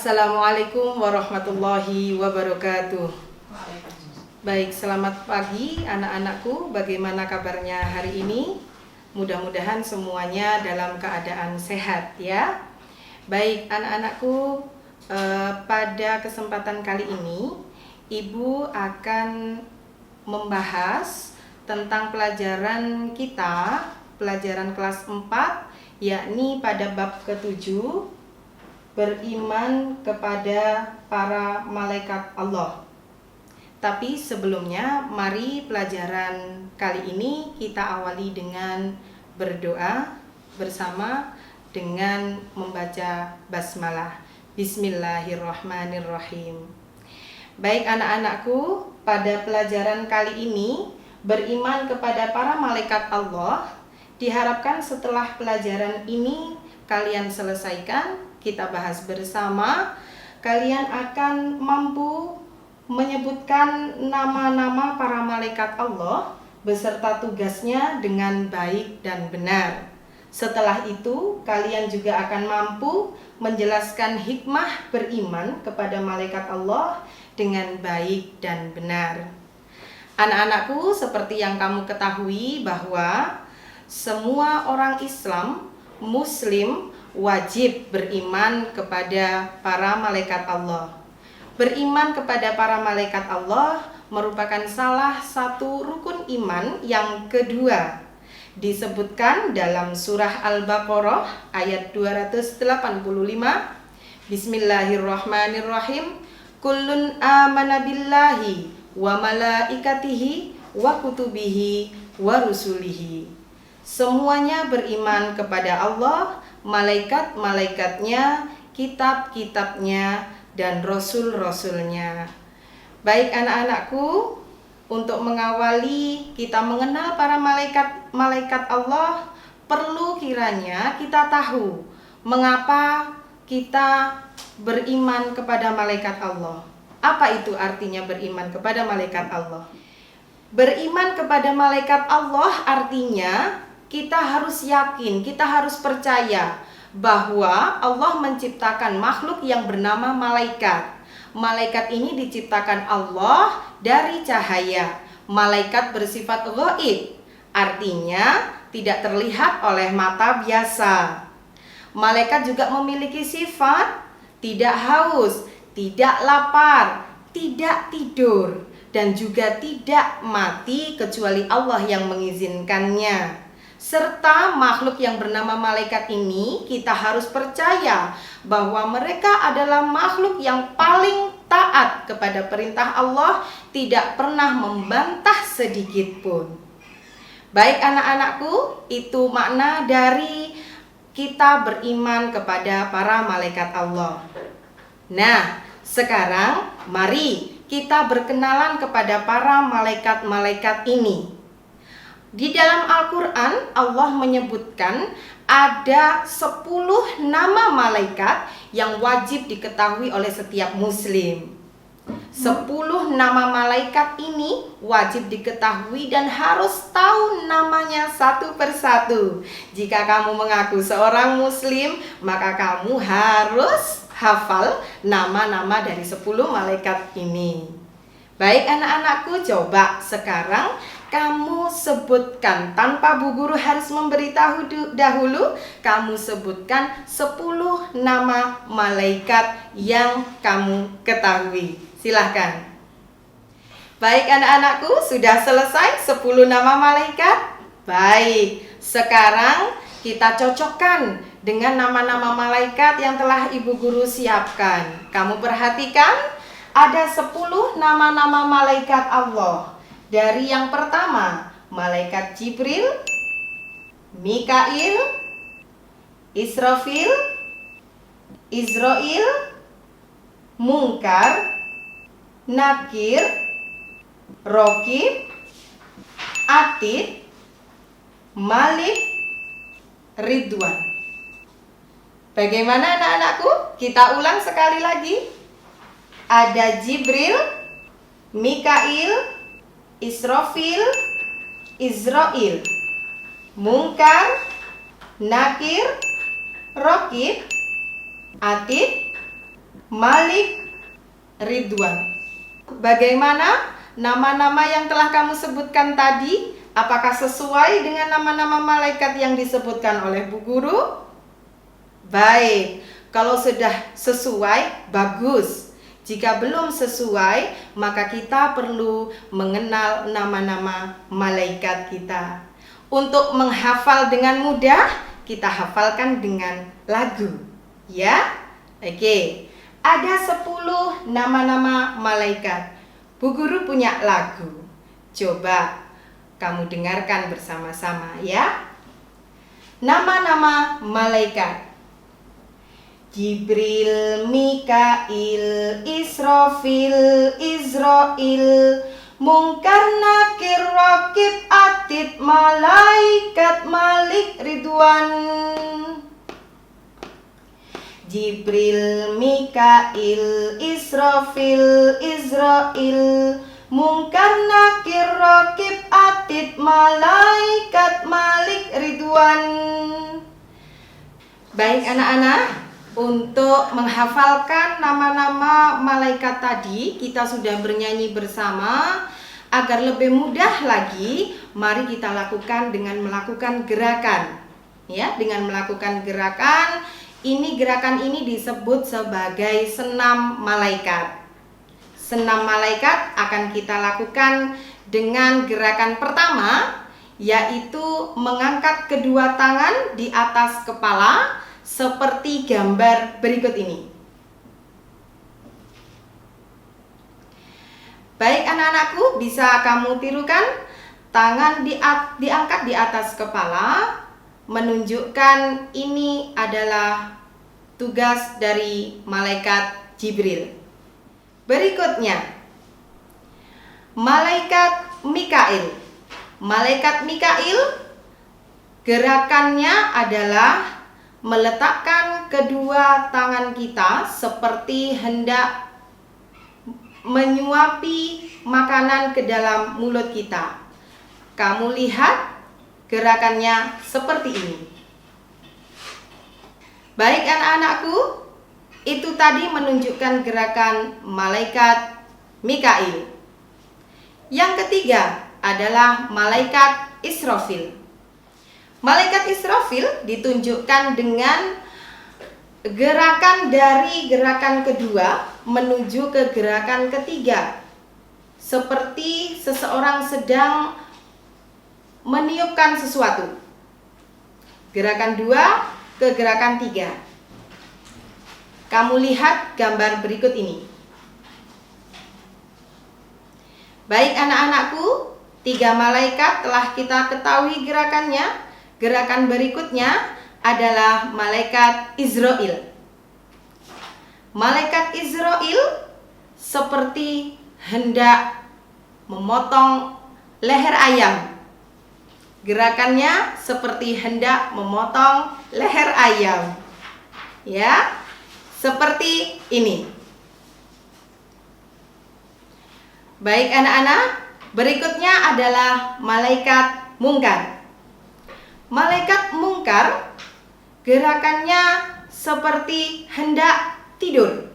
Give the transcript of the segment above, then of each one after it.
Assalamualaikum warahmatullahi wabarakatuh. Baik, selamat pagi anak-anakku. Bagaimana kabarnya hari ini? Mudah-mudahan semuanya dalam keadaan sehat ya. Baik anak-anakku, pada kesempatan kali ini Ibu akan membahas tentang pelajaran kita, pelajaran kelas 4, yakni pada bab ke-7, beriman kepada para malaikat Allah. Tapi sebelumnya, mari pelajaran kali ini kita awali dengan berdoa bersama dengan membaca basmalah. Bismillahirrahmanirrahim. Baik anak-anakku, pada pelajaran kali ini beriman kepada para malaikat Allah, diharapkan setelah pelajaran ini kalian selesaikan, kita bahas bersama, kalian akan mampu menyebutkan nama-nama para malaikat Allah beserta tugasnya dengan baik dan benar. Setelah itu, kalian juga akan mampu menjelaskan hikmah beriman kepada malaikat Allah dengan baik dan benar. Anak-anakku, seperti yang kamu ketahui bahwa semua orang Islam, Muslim, wajib beriman kepada para malaikat Allah. Beriman kepada para malaikat Allah merupakan salah satu rukun iman yang kedua. Disebutkan dalam surah Al-Baqarah ayat 285. Bismillahirrahmanirrahim. Kullun amana billahi wa malaikatihi wa kutubihi wa rusulihi. Semuanya beriman kepada Allah, malaikat-malaikatnya, kitab-kitabnya, dan rasul-rasulnya. Baik anak-anakku, untuk mengawali kita mengenal para malaikat Allah, perlu kiranya kita tahu mengapa kita beriman kepada malaikat Allah. Apa itu artinya beriman kepada malaikat Allah? Beriman kepada malaikat Allah artinya kita harus yakin, kita harus percaya bahwa Allah menciptakan makhluk yang bernama malaikat. Malaikat ini diciptakan Allah dari cahaya. Malaikat bersifat ghaib, artinya tidak terlihat oleh mata biasa. Malaikat juga memiliki sifat tidak haus, tidak lapar, tidak tidur, dan juga tidak mati kecuali Allah yang mengizinkannya. Serta makhluk yang bernama malaikat ini kita harus percaya bahwa mereka adalah makhluk yang paling taat kepada perintah Allah, tidak pernah membantah sedikit pun. Baik anak-anakku, itu makna dari kita beriman kepada para malaikat Allah. Nah, sekarang mari kita berkenalan kepada para malaikat-malaikat ini. Di dalam Al-Quran, Allah menyebutkan ada 10 nama malaikat yang wajib diketahui oleh setiap muslim. 10 nama malaikat ini wajib diketahui dan harus tahu namanya satu persatu. Jika kamu mengaku seorang muslim, maka kamu harus hafal nama-nama dari 10 malaikat ini. Baik anak-anakku, coba sekarang kamu sebutkan, tanpa Bu Guru harus memberitahu dahulu, kamu sebutkan 10 nama malaikat yang kamu ketahui. Silahkan. Baik anak-anakku, sudah selesai 10 nama malaikat? Baik, sekarang kita cocokkan dengan nama-nama malaikat yang telah Ibu Guru siapkan. Kamu perhatikan, ada 10 nama-nama malaikat Allah. Dari yang pertama, malaikat Jibril, Mikail, Israfil, Israil, Munkar, Nakir, Rokib, Atid, Malik, Ridwan. Bagaimana anak-anakku? Kita ulang sekali lagi. Ada Jibril, Mikail, Israfil, Israil, Munkar, Nakir, Rokib, Atid, Malik, Ridwan. Bagaimana nama-nama yang telah kamu sebutkan tadi? Apakah sesuai dengan nama-nama malaikat yang disebutkan oleh Bu Guru? Baik, kalau sudah sesuai, bagus. Jika belum sesuai, maka kita perlu mengenal nama-nama malaikat kita. Untuk menghafal dengan mudah, kita hafalkan dengan lagu. Ya? Oke. Ada 10 nama-nama malaikat. Bu Guru punya lagu. Coba kamu dengarkan bersama-sama ya. Nama-nama malaikat: Jibril, Mikail, Israfil, Izrail, Munkar, Nakir, Rakib, Atid, Malaikat, Malik, Ridwan. Jibril, Mikail, Israfil, Izrail, Munkar, Nakir, Rakib, Atid, Malaikat, Malik, Ridwan. Baik anak-anak, untuk menghafalkan nama-nama malaikat tadi, kita sudah bernyanyi bersama. Agar lebih mudah lagi, mari kita lakukan dengan melakukan gerakan. Ya, dengan melakukan gerakan. Gerakan ini disebut sebagai senam malaikat. Senam malaikat akan kita lakukan dengan gerakan pertama, yaitu mengangkat kedua tangan di atas kepala seperti gambar berikut ini. Baik anak-anakku, bisa kamu tirukan? Tangan diangkat di atas kepala, menunjukkan ini adalah tugas dari malaikat Jibril. Berikutnya, malaikat Mikail. Malaikat Mikail, gerakannya adalah meletakkan kedua tangan kita seperti hendak menyuapi makanan ke dalam mulut kita. Kamu lihat gerakannya seperti ini. Baik anak-anakku, itu tadi menunjukkan gerakan malaikat Mikail. Yang ketiga adalah malaikat Israfil. Malaikat Israfil ditunjukkan dengan gerakan dari gerakan kedua menuju ke gerakan ketiga, seperti seseorang sedang meniupkan sesuatu. Gerakan 2 ke gerakan 3. Kamu lihat gambar berikut ini. Baik anak-anakku, 3 malaikat telah kita ketahui gerakannya. Gerakan berikutnya adalah malaikat Izrail. Malaikat Izrail seperti hendak memotong leher ayam. Gerakannya seperti hendak memotong leher ayam. Ya, seperti ini. Baik anak-anak, berikutnya adalah malaikat Munkar. Malaikat Munkar gerakannya seperti hendak tidur.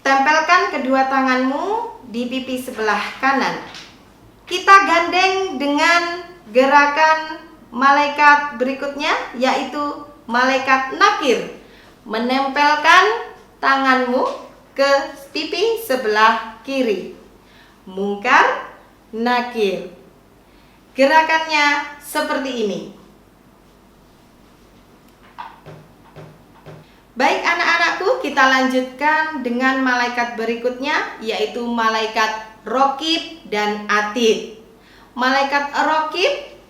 Tempelkan kedua tanganmu di pipi sebelah kanan. Kita gandeng dengan gerakan malaikat berikutnya, yaitu malaikat Nakir. Menempelkan tanganmu ke pipi sebelah kiri. Munkar, Nakir. Gerakannya seperti ini. Baik anak-anakku, kita lanjutkan dengan malaikat berikutnya, yaitu malaikat Rakib dan Atid. Malaikat Rakib,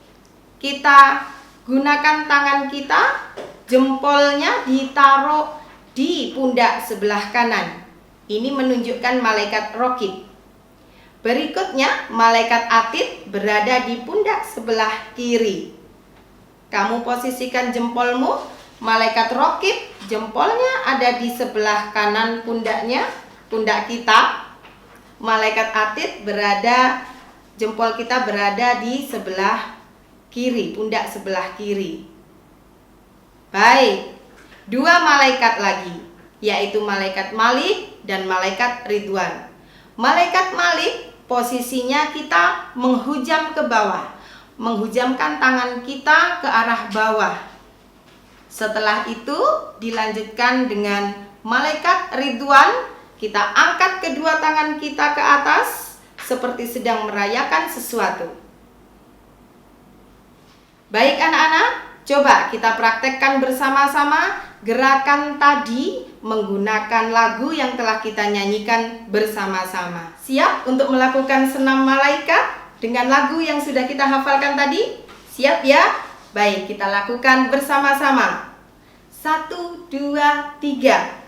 kita gunakan tangan kita, jempolnya ditaruh di pundak sebelah kanan. Ini menunjukkan malaikat Rakib. Berikutnya, malaikat Atid berada di pundak sebelah kiri. Kamu posisikan jempolmu. Malaikat Rakib, jempolnya ada di sebelah kanan pundaknya, pundak kita. Malaikat Atid jempol kita berada di sebelah kiri, pundak sebelah kiri. Baik, dua malaikat lagi, yaitu malaikat Malik dan malaikat Ridwan. Malaikat Malik posisinya kita menghujam ke bawah, menghujamkan tangan kita ke arah bawah. Setelah itu dilanjutkan dengan malaikat Ridwan, kita angkat kedua tangan kita ke atas seperti sedang merayakan sesuatu. Baik anak-anak, coba kita praktekkan bersama-sama gerakan tadi menggunakan lagu yang telah kita nyanyikan bersama-sama. Siap untuk melakukan senam malaikat dengan lagu yang sudah kita hafalkan tadi? Siap ya? Baik, kita lakukan bersama-sama. 1, 2, 3.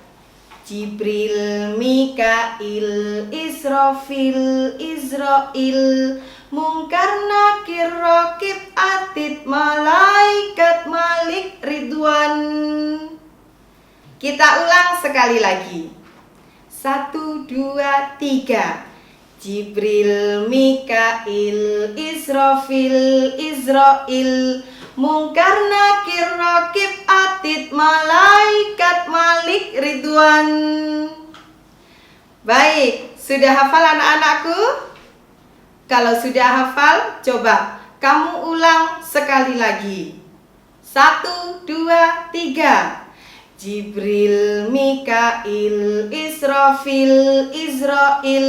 Jibril, Mikail, Israfil, Israil, Mungkar, Nakir, Raqib, Atid, malaikat Malik, Ridwan. Kita ulang sekali lagi. 1, 2, 3. Jibril, Mikail, Israfil, Israil, Mungkar, Nakir, Raqib, Atid, malaikat Malik, Ridwan. Baik, sudah hafal anak-anakku? Kalau sudah hafal, coba kamu ulang sekali lagi. 1, 2, 3. Jibril, Mikail, Israfil, Israil,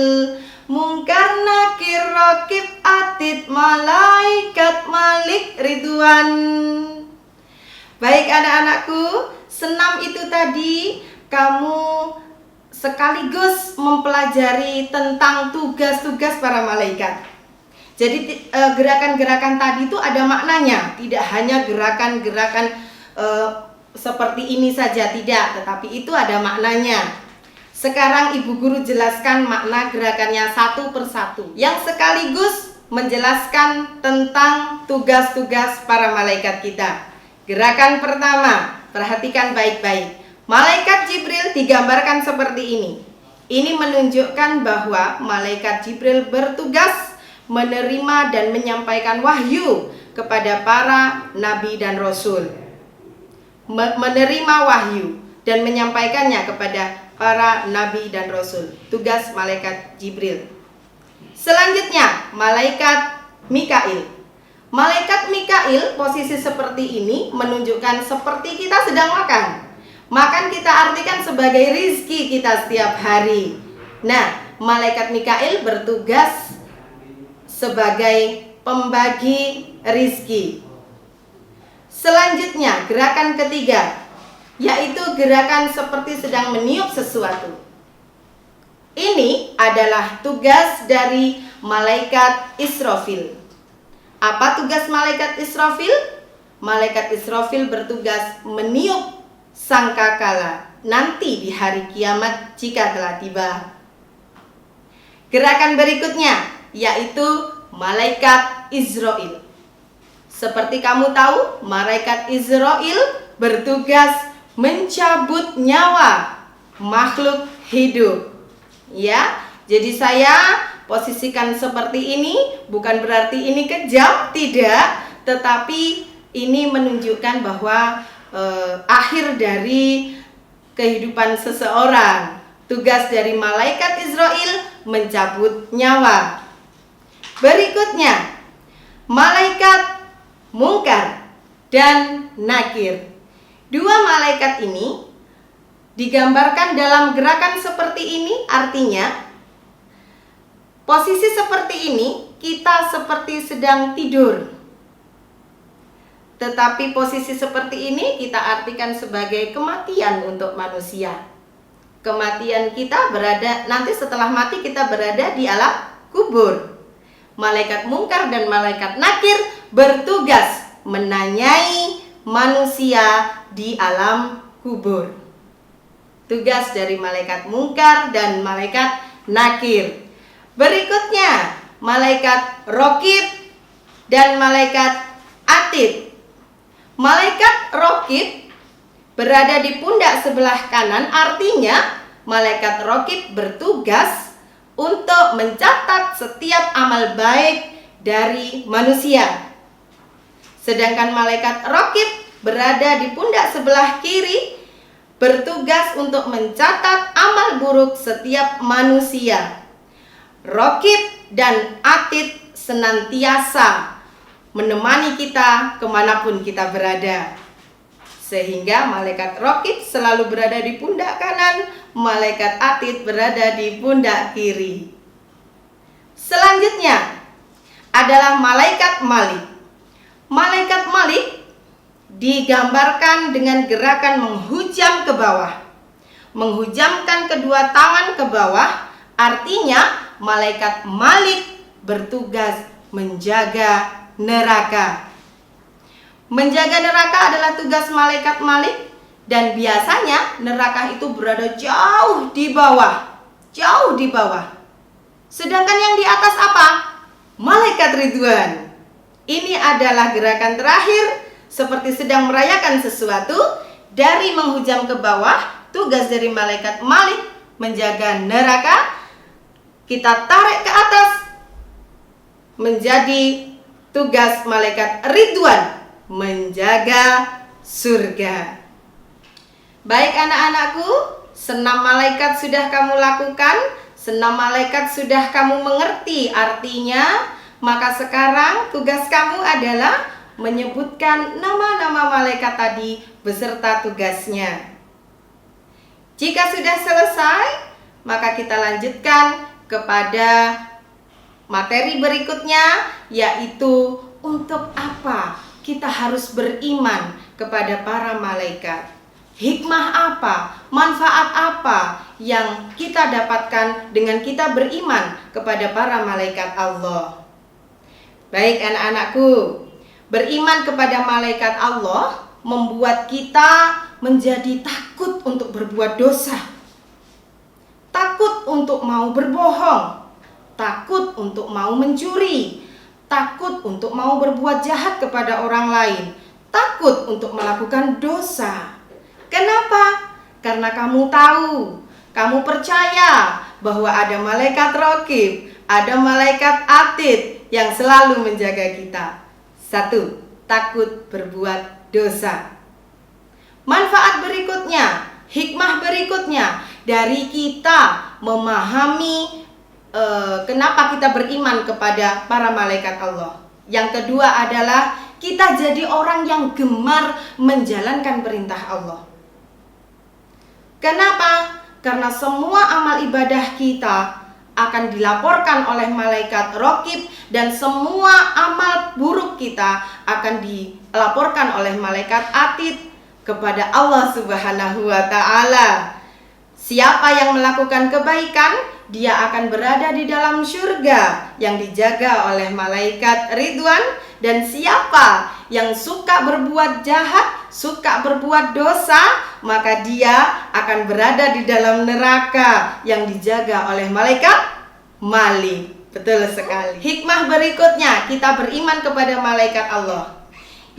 Mungkar, Nakir, Raqib, Atid, malaikat Malik, Ridwan. Baik anak-anakku, senam itu tadi kamu sekaligus mempelajari tentang tugas-tugas para malaikat. Jadi gerakan-gerakan tadi itu ada maknanya, tidak hanya gerakan-gerakan seperti ini saja, tidak, tetapi itu ada maknanya. Sekarang Ibu Guru jelaskan makna gerakannya satu persatu, yang sekaligus menjelaskan tentang tugas-tugas para malaikat kita. Gerakan pertama, perhatikan baik-baik. Malaikat Jibril digambarkan seperti ini. Ini menunjukkan bahwa malaikat Jibril bertugas menerima dan menyampaikan wahyu kepada para nabi dan rasul. Menerima wahyu dan menyampaikannya kepada para nabi dan rasul. Tugas malaikat Jibril. Selanjutnya, malaikat Mikail. Malaikat Mikail posisi seperti ini menunjukkan seperti kita sedang makan. Makan kita artikan sebagai rizki kita setiap hari. Nah, malaikat Mikail bertugas sebagai pembagi rizki. Selanjutnya, gerakan ketiga, yaitu gerakan seperti sedang meniup sesuatu. Ini adalah tugas dari malaikat Israfil. Apa tugas malaikat Israfil? Malaikat Israfil bertugas meniup sangkakala nanti di hari kiamat jika telah tiba. Gerakan berikutnya yaitu malaikat Israil. Seperti kamu tahu, malaikat Israil bertugas mencabut nyawa makhluk hidup. Ya, jadi saya posisikan seperti ini bukan berarti ini kejam, tidak, tetapi ini menunjukkan bahwa akhir dari kehidupan seseorang. Tugas dari malaikat Israil mencabut nyawa. Berikutnya, malaikat Mungkar dan Nakir. Dua malaikat ini digambarkan dalam gerakan seperti ini, artinya posisi seperti ini kita seperti sedang tidur. Tetapi posisi seperti ini kita artikan sebagai kematian untuk manusia. Kematian kita berada, nanti setelah mati kita berada di alam kubur. Malaikat Mungkar dan malaikat Nakir bertugas menanyai manusia di alam kubur. Tugas dari malaikat Mungkar dan malaikat Nakir. Berikutnya, malaikat Raqib dan malaikat Atid. Malaikat Raqib berada di pundak sebelah kanan, artinya malaikat Raqib bertugas untuk mencatat setiap amal baik dari manusia. Sedangkan malaikat Raqib berada di pundak sebelah kiri, bertugas untuk mencatat amal buruk setiap manusia. Raqib dan Atid senantiasa menemani kita kemanapun kita berada, sehingga malaikat Raqib selalu berada di pundak kanan, malaikat Atid berada di pundak kiri. Selanjutnya adalah malaikat Malik. Malaikat Malik digambarkan dengan gerakan menghujam ke bawah, menghujamkan kedua tangan ke bawah. Artinya malaikat Malik bertugas menjaga neraka. Menjaga neraka adalah tugas malaikat Malik, dan biasanya neraka itu berada jauh di bawah, jauh di bawah. Sedangkan yang di atas apa? Malaikat Ridwan. Ini adalah gerakan terakhir, seperti sedang merayakan sesuatu. Dari menghujam ke bawah, tugas dari malaikat Malik menjaga neraka. Kita tarik ke atas, menjadi tugas malaikat Ridwan, menjaga surga. Baik anak-anakku, 6 malaikat sudah kamu lakukan, 6 malaikat sudah kamu mengerti artinya. Maka sekarang tugas kamu adalah menyebutkan nama-nama malaikat tadi beserta tugasnya. Jika sudah selesai, maka kita lanjutkan kepada materi berikutnya, yaitu untuk apa kita harus beriman kepada para malaikat. Hikmah apa, manfaat apa yang kita dapatkan dengan kita beriman kepada para malaikat Allah. Baik anak-anakku, beriman kepada malaikat Allah membuat kita menjadi takut untuk berbuat dosa, takut untuk mau berbohong, takut untuk mau mencuri, takut untuk mau berbuat jahat kepada orang lain, takut untuk melakukan dosa. Kenapa? Karena kamu tahu, kamu percaya bahwa ada malaikat Raqib, ada malaikat Atid yang selalu menjaga kita. 1. Takut berbuat dosa. Manfaat berikutnya, hikmah berikutnya dari kita memahami kenapa kita beriman kepada para malaikat Allah. Yang kedua adalah kita jadi orang yang gemar menjalankan perintah Allah. Kenapa? Karena semua amal ibadah kita akan dilaporkan oleh malaikat Raqib, dan semua amal buruk kita akan dilaporkan oleh malaikat Atid kepada Allah Subhanahu wa Ta'ala. Siapa yang melakukan kebaikan, dia akan berada di dalam surga yang dijaga oleh malaikat Ridwan. Dan siapa yang suka berbuat jahat, suka berbuat dosa, maka dia akan berada di dalam neraka yang dijaga oleh malaikat Malik. Betul sekali. Hikmah berikutnya kita beriman kepada malaikat Allah,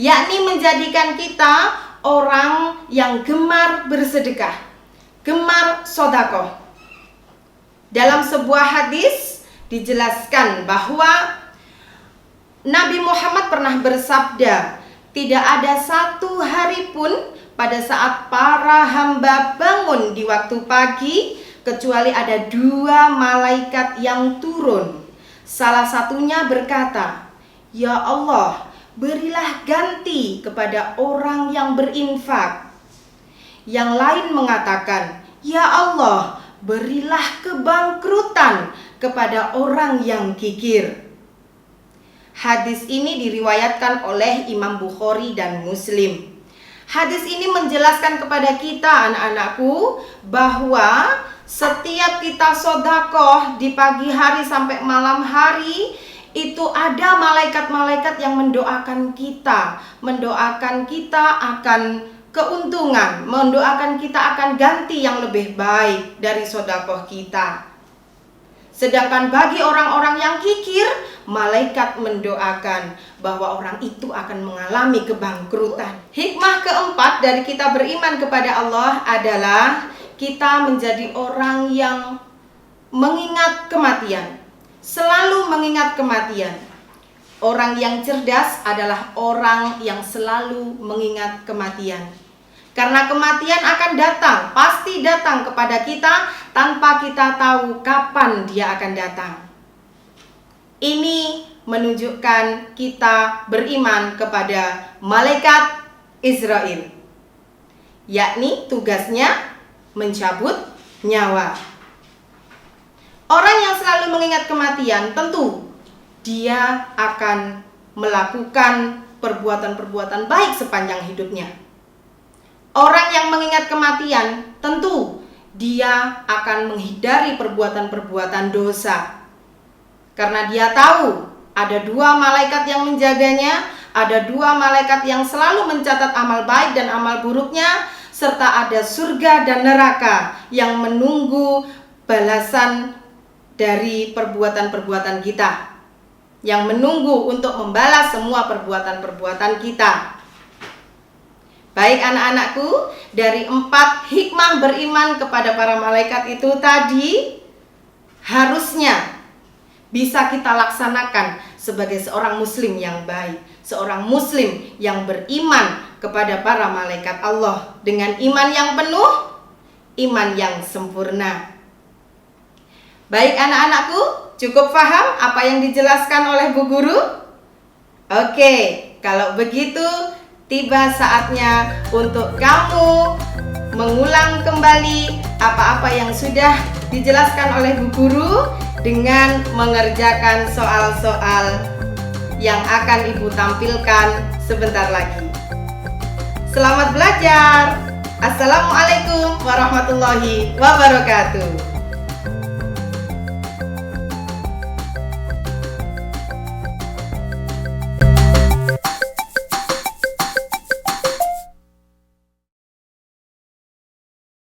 yakni menjadikan kita orang yang gemar bersedekah, gemar sedekah. Dalam sebuah hadis dijelaskan bahwa Nabi Muhammad pernah bersabda, tidak ada satu hari pun pada saat para hamba bangun di waktu pagi kecuali ada 2 malaikat yang turun. Salah satunya berkata, "Ya Allah, berilah ganti kepada orang yang berinfak." Yang lain mengatakan, "Ya Allah, berilah kebangkrutan kepada orang yang kikir." Hadis ini diriwayatkan oleh Imam Bukhari dan Muslim. Hadis ini menjelaskan kepada kita anak-anakku bahwa setiap kita sedekah di pagi hari sampai malam hari, itu ada malaikat-malaikat yang mendoakan kita akan keuntungan, mendoakan kita akan ganti yang lebih baik dari sedekah kita. Sedangkan bagi orang-orang yang kikir, malaikat mendoakan bahwa orang itu akan mengalami kebangkrutan. Hikmah keempat dari kita beriman kepada Allah adalah kita menjadi orang yang mengingat kematian, selalu mengingat kematian. Orang yang cerdas adalah orang yang selalu mengingat kematian. Karena kematian akan datang, pasti datang kepada kita tanpa kita tahu kapan dia akan datang. Ini menunjukkan kita beriman kepada malaikat Israil, yakni tugasnya mencabut nyawa. Orang yang selalu mengingat kematian, tentu dia akan melakukan perbuatan-perbuatan baik sepanjang hidupnya. Orang yang mengingat kematian, tentu dia akan menghindari perbuatan-perbuatan dosa. Karena dia tahu ada 2 malaikat yang menjaganya, ada 2 malaikat yang selalu mencatat amal baik dan amal buruknya, serta ada surga dan neraka yang menunggu balasan dari perbuatan-perbuatan kita, yang menunggu untuk membalas semua perbuatan-perbuatan kita. Baik anak-anakku, dari 4 hikmah beriman kepada para malaikat itu tadi harusnya bisa kita laksanakan sebagai seorang muslim yang baik, seorang muslim yang beriman kepada para malaikat Allah dengan iman yang penuh, iman yang sempurna. Baik anak-anakku, cukup paham apa yang dijelaskan oleh Bu Guru? Oke, kalau begitu tiba saatnya untuk kamu mengulang kembali apa-apa yang sudah dijelaskan oleh Bu Guru dengan mengerjakan soal-soal yang akan Ibu tampilkan sebentar lagi. Selamat belajar. Assalamualaikum warahmatullahi wabarakatuh.